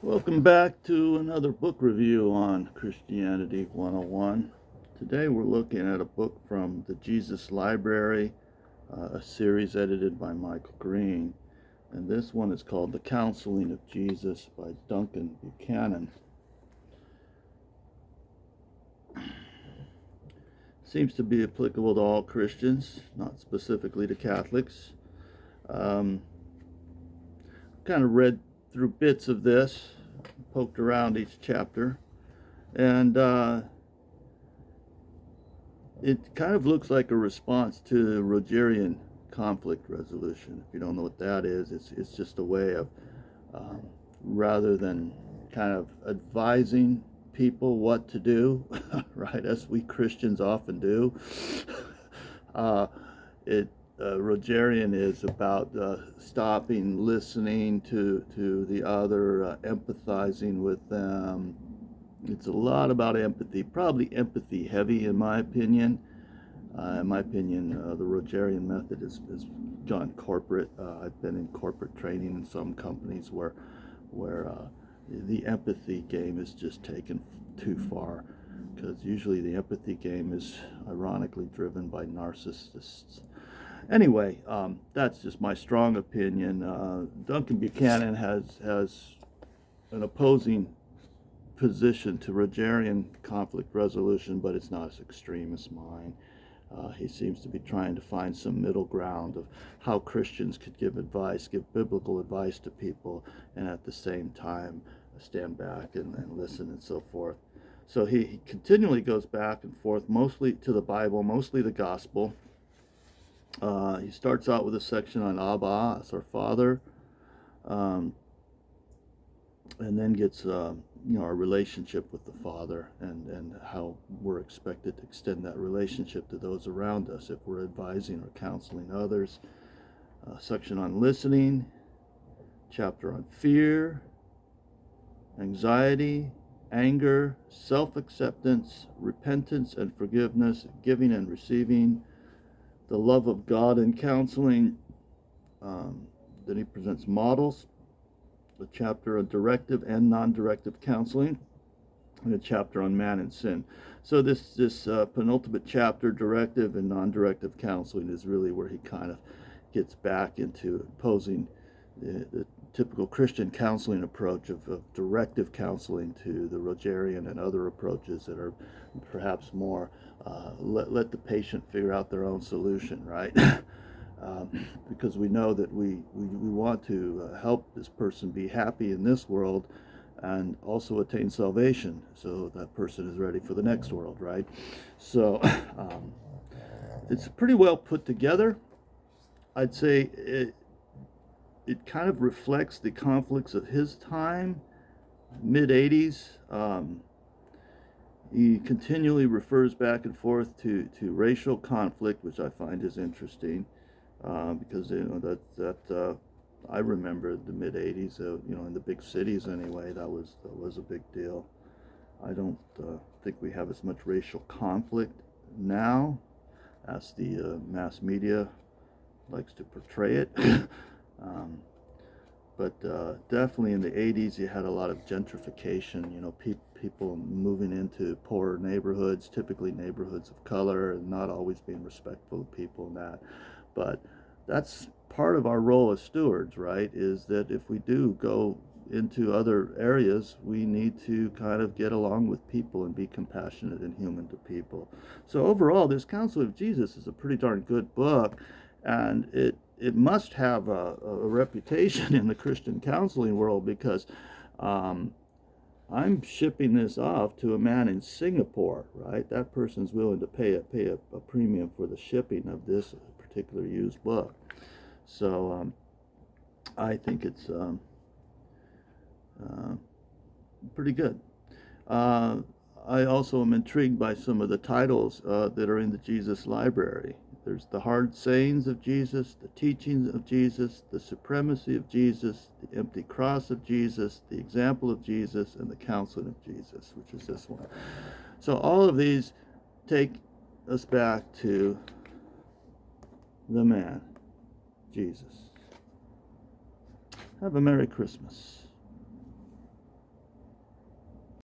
Welcome back to another book review on Christianity 101. Today we're looking at a book from the Jesus Library, a series edited by Michael Green. And this one is called The Counseling of Jesus by Duncan Buchanan. Seems to be applicable to all Christians, not specifically to Catholics. Kind of read through bits of this, poked around each chapter, and it kind of looks like a response to Rogerian conflict resolution. If you don't know what that is, it's just a way of, rather than kind of advising people what to do, right, as we Christians often do, Rogerian is about stopping, listening to the other, empathizing with them. It's a lot about empathy, probably empathy heavy in my opinion. The Rogerian method has gone corporate. I've been in corporate training in some companies where the empathy game is just taken too far, because usually the empathy game is ironically driven by narcissists. Anyway, that's just my strong opinion. Duncan Buchanan has an opposing position to Rogerian conflict resolution, but it's not as extreme as mine. He seems to be trying to find some middle ground of how Christians could give biblical advice to people, and at the same time stand back and listen and so forth. So he continually goes back and forth, mostly to the Bible, mostly the gospel. He starts out with a section on Abba, as our Father, and then gets our relationship with the Father, and how we're expected to extend that relationship to those around us if we're advising or counseling others. Section on listening, chapter on fear, anxiety, anger, self-acceptance, repentance and forgiveness, giving and receiving, the love of God in counseling. Then he presents models, a chapter on directive and non-directive counseling, and a chapter on man and sin. So this penultimate chapter, directive and non-directive counseling, is really where he kind of gets back into opposing the typical Christian counseling approach of directive counseling to the Rogerian and other approaches that are perhaps more let the patient figure out their own solution, right? Because we know that we want to help this person be happy in this world and also attain salvation, so that person is ready for the next world, right? So it's pretty well put together. I'd say it kind of reflects the conflicts of his time, mid-80s. He continually refers back and forth to racial conflict, which I find is interesting, because that I remember the mid-80s. In the big cities anyway, that was a big deal. I don't think we have as much racial conflict now as the mass media likes to portray it. But definitely in the 80s, you had a lot of gentrification, people moving into poorer neighborhoods, typically neighborhoods of color, and not always being respectful of people and that. But that's part of our role as stewards, right, is that if we do go into other areas, we need to kind of get along with people and be compassionate and human to people. So overall, this Counsel of Jesus is a pretty darn good book, and it must have a reputation in the Christian counseling world, because I'm shipping this off to a man in Singapore, right? That person's willing to pay a premium for the shipping of this particular used book. So I think it's pretty good. I also am intrigued by some of the titles that are in the Jesus Library. There's the hard sayings of Jesus, the teachings of Jesus, the supremacy of Jesus, the empty cross of Jesus, the example of Jesus, and the counseling of Jesus, which is this one. So all of these take us back to the man, Jesus. Have a Merry Christmas.